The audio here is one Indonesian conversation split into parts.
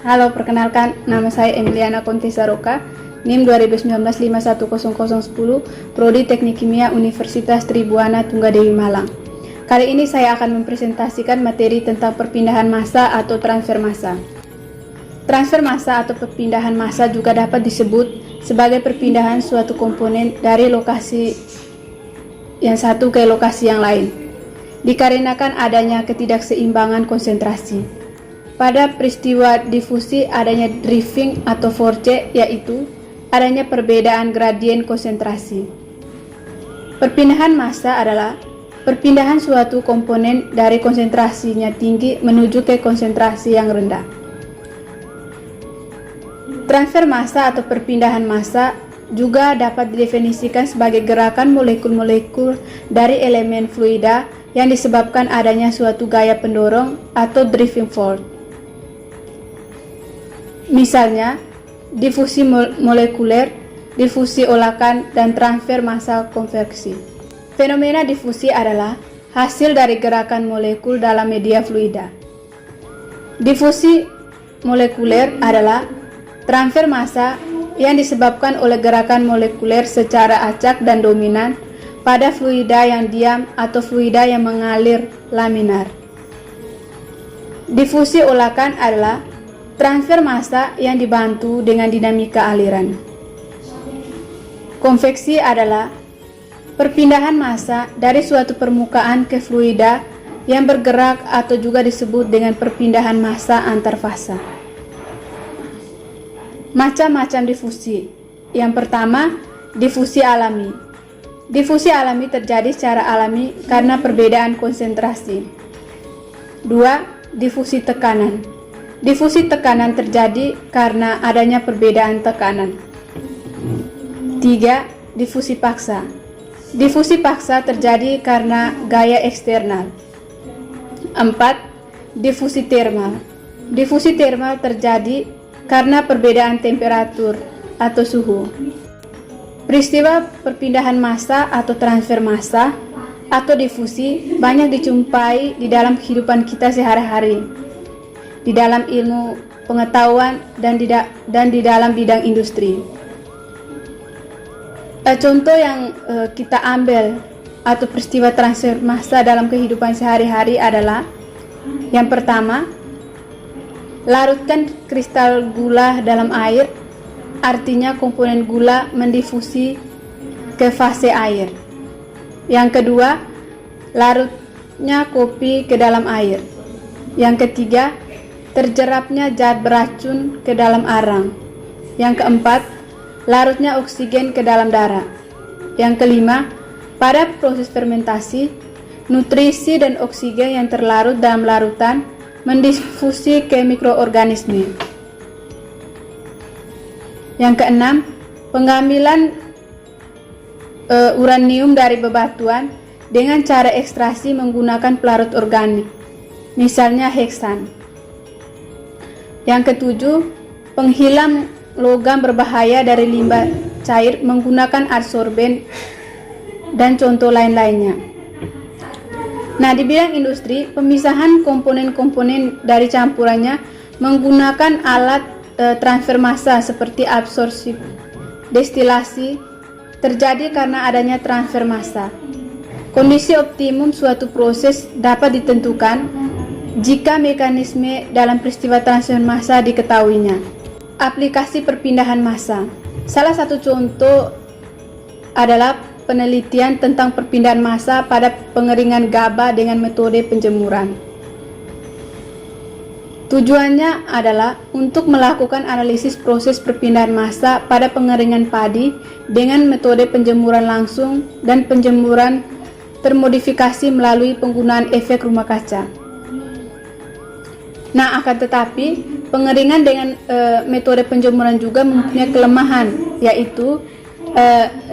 Halo, perkenalkan, nama saya Emiliana Kontesaroka, NIM 2019-510010, Prodi Teknik Kimia Universitas Tribuana Tunggadewi Malang. Kali ini saya akan mempresentasikan materi tentang perpindahan massa atau transfer massa. Transfer massa atau perpindahan massa juga dapat disebut sebagai perpindahan suatu komponen dari lokasi yang satu ke lokasi yang lain, dikarenakan adanya ketidakseimbangan konsentrasi. Pada peristiwa difusi adanya drifting atau force, yaitu adanya perbedaan gradien konsentrasi. Perpindahan massa adalah perpindahan suatu komponen dari konsentrasinya tinggi menuju ke konsentrasi yang rendah. Transfer massa atau perpindahan massa juga dapat didefinisikan sebagai gerakan molekul-molekul dari elemen fluida yang disebabkan adanya suatu gaya pendorong atau driving force. Misalnya, difusi molekuler, difusi olakan, dan transfer massa konveksi. Fenomena difusi adalah hasil dari gerakan molekul dalam media fluida. Difusi molekuler adalah transfer massa yang disebabkan oleh gerakan molekuler secara acak dan dominan pada fluida yang diam atau fluida yang mengalir laminar. Difusi olakan adalah transfer massa yang dibantu dengan dinamika aliran. Konveksi adalah perpindahan massa dari suatu permukaan ke fluida yang bergerak atau juga disebut dengan perpindahan massa antar fasa. Macam-macam difusi. Yang pertama, difusi alami. Difusi alami terjadi secara alami karena perbedaan konsentrasi. 2. Difusi tekanan. Difusi tekanan terjadi karena adanya perbedaan tekanan. 3. Difusi paksa. Difusi paksa terjadi karena gaya eksternal. 4. Difusi termal. Difusi termal terjadi karena perbedaan temperatur atau suhu. Peristiwa perpindahan massa atau transfer massa atau difusi banyak dijumpai di dalam kehidupan kita sehari-hari, di dalam ilmu pengetahuan dan di dalam bidang industri. Contoh yang kita ambil atau peristiwa transfer massa dalam kehidupan sehari-hari adalah yang pertama, larutkan kristal gula dalam air, artinya komponen gula mendifusi ke fase air. Yang kedua, larutnya kopi ke dalam air. Yang ketiga, terjerapnya zat beracun ke dalam arang. Yang keempat, larutnya oksigen ke dalam darah. Yang kelima, pada proses fermentasi, nutrisi dan oksigen yang terlarut dalam larutan mendifusi ke mikroorganisme. Yang keenam, pengambilan uranium dari bebatuan dengan cara ekstraksi menggunakan pelarut organik, misalnya heksan. Yang ketujuh, penghilang logam berbahaya dari limbah cair menggunakan adsorben dan contoh lain-lainnya. Nah, di bidang industri, pemisahan komponen-komponen dari campurannya menggunakan alat transfer massa seperti absorpsi, destilasi, terjadi karena adanya transfer massa. Kondisi optimum suatu proses dapat ditentukan jika mekanisme dalam peristiwa transfer massa diketahuinya. Aplikasi perpindahan massa. Salah satu contoh adalah penelitian tentang perpindahan massa pada pengeringan gaba dengan metode penjemuran. Tujuannya adalah untuk melakukan analisis proses perpindahan massa pada pengeringan padi dengan metode penjemuran langsung dan penjemuran termodifikasi melalui penggunaan efek rumah kaca. Nah, akan tetapi pengeringan dengan metode penjemuran juga mempunyai kelemahan, yaitu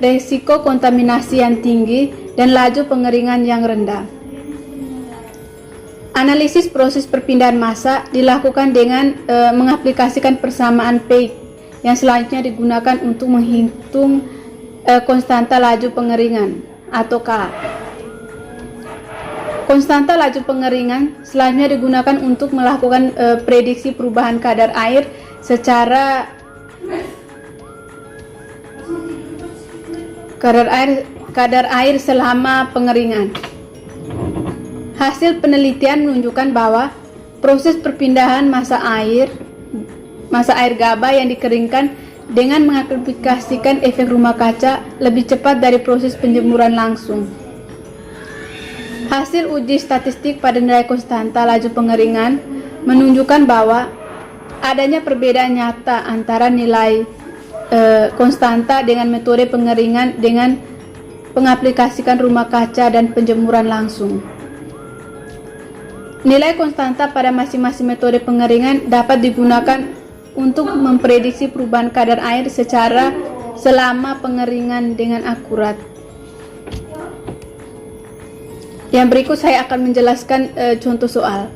resiko kontaminasi yang tinggi dan laju pengeringan yang rendah. Analisis proses perpindahan massa dilakukan dengan mengaplikasikan persamaan Peik yang selanjutnya digunakan untuk menghitung konstanta laju pengeringan atau K. Konstanta laju pengeringan selanjutnya digunakan untuk melakukan prediksi perubahan kadar air secara kadar air selama pengeringan. Hasil penelitian menunjukkan bahwa proses perpindahan massa air gaba yang dikeringkan dengan mengaplikasikan efek rumah kaca lebih cepat dari proses penjemuran langsung. Hasil uji statistik pada nilai konstanta laju pengeringan menunjukkan bahwa adanya perbedaan nyata antara nilai konstanta dengan metode pengeringan dengan mengaplikasikan rumah kaca dan penjemuran langsung. Nilai konstanta pada masing-masing metode pengeringan dapat digunakan untuk memprediksi perubahan kadar air secara selama pengeringan dengan akurat. Yang berikut saya akan menjelaskan contoh soal.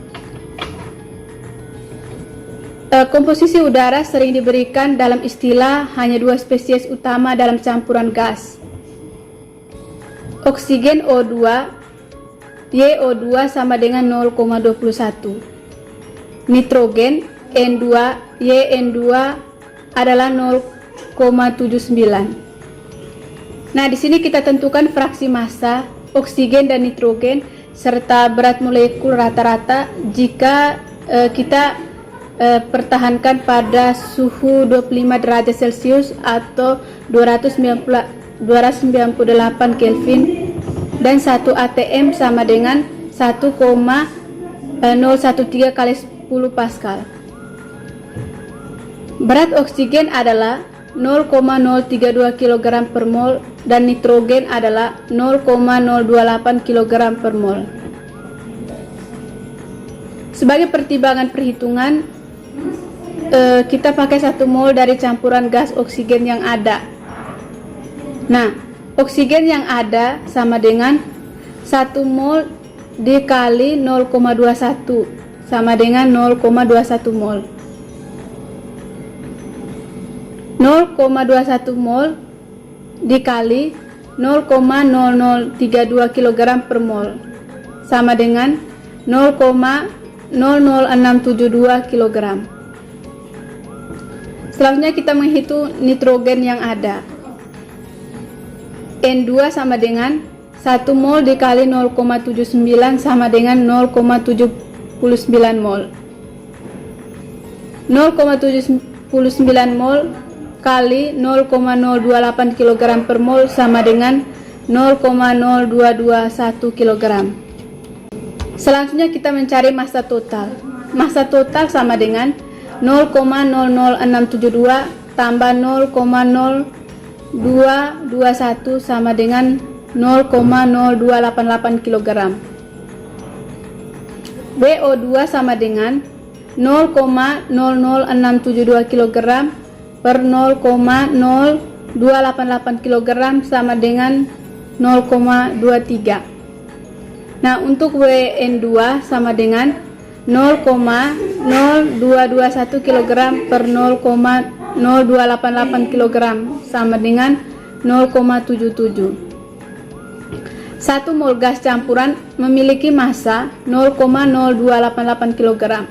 Komposisi udara sering diberikan dalam istilah hanya dua spesies utama dalam campuran gas. Oksigen O2, YO2 sama dengan 0,21. Nitrogen N2, YN2 adalah 0,79. Nah, di sini kita tentukan fraksi massa oksigen dan nitrogen serta berat molekul rata-rata jika kita pertahankan pada suhu 25 derajat Celcius atau 298 Kelvin dan 1 atm sama dengan 1,013 kali 10 Pascal. Berat oksigen adalah 0,032 kg per mol dan nitrogen adalah 0,028 kg per mol. Sebagai pertimbangan perhitungan, kita pakai 1 mol dari campuran gas oksigen yang ada. Nah, oksigen yang ada sama dengan 1 mol dikali 0,21 sama dengan 0,21 mol. 0,21 mol dikali 0,0032 kg per mol sama dengan 0,00672 kg. Selanjutnya kita menghitung nitrogen yang ada. N2 sama dengan 1 mol dikali 0,79 sama dengan 0,79 mol. 0,79 mol kali 0,028 kg per mol sama dengan 0,0221 kg. Selanjutnya kita mencari massa total. Massa total sama dengan 0,00672 tambah 0,0221 sama dengan 0,0288 kg. BO2 sama dengan 0,00672 kg per 0,0288 kg sama dengan 0,23. Nah, untuk WN2 sama dengan 0,0221 kg per 0,0288 kg sama dengan 0,77. 1 mol gas campuran memiliki massa 0,0288 kg.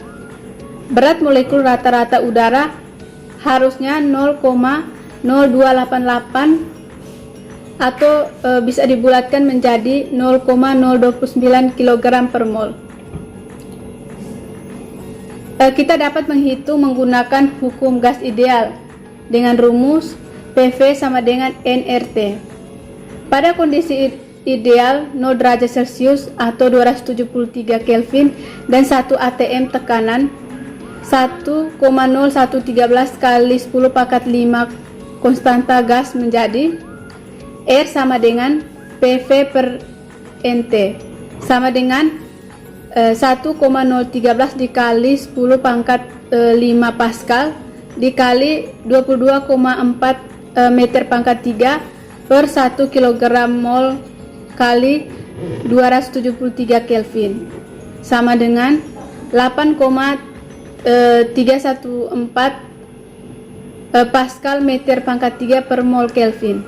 Berat molekul rata-rata udara harusnya 0,0288 atau bisa dibulatkan menjadi 0,029 kg per mol. Kita dapat menghitung menggunakan hukum gas ideal dengan rumus PV sama dengan nRT. Pada kondisi ideal 0 derajat Celcius atau 273 Kelvin dan 1 atm tekanan 1,0113 kali 10 pangkat 5 konstanta gas menjadi R sama dengan PV per NT sama dengan 1,013 dikali 10 pangkat 5 Pascal dikali 22,4 meter pangkat 3 per 1 kg mol kali 273 Kelvin sama dengan 8,314 Pascal meter pangkat 3 per mol Kelvin.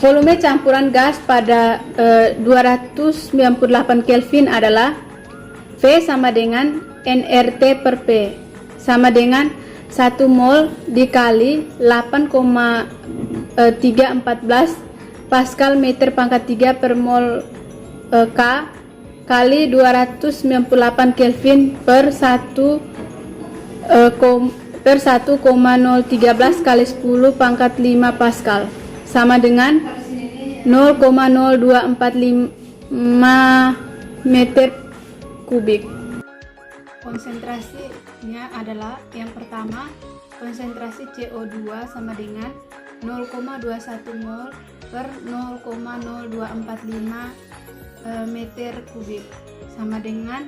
Volume campuran gas pada 298 Kelvin adalah V sama dengan nRT per P sama dengan 1 mol dikali 8,314 Pascal meter pangkat 3 per mol K kali 298 Kelvin per 1,013 kali 10 pangkat 5 Pascal sama dengan 0,0245 meter kubik. Konsentrasinya adalah yang pertama, konsentrasi CO2 sama dengan 0,21 mol per 0,0245 meter kubik sama dengan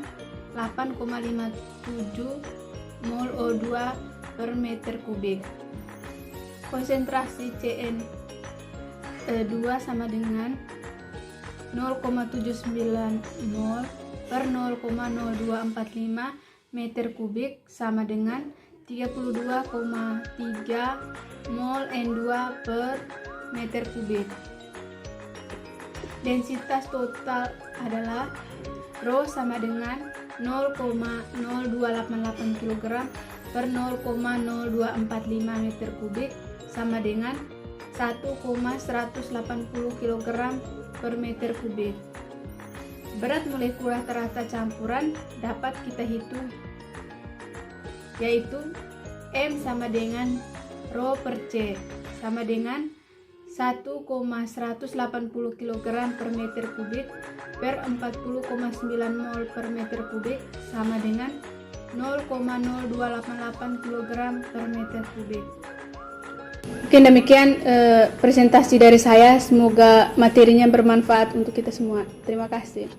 8,57 mol O2 per meter kubik. Konsentrasi CN2 sama dengan 0,79 mol per 0,0245 meter kubik sama dengan 32,3 mol N2 per meter kubik. Densitas total adalah Rho sama dengan 0,0288 kg per 0,0245 meter kubik sama dengan 1,180 kg per meter kubik. Berat molekul rata-rata campuran dapat kita hitung, yaitu M sama dengan Rho per C sama dengan 1,180 kg per meter kubik per 40,9 mol per meter kubik sama dengan 0,0288 kg per meter kubik. Oke, demikian presentasi dari saya. Semoga materinya bermanfaat untuk kita semua. Terima kasih.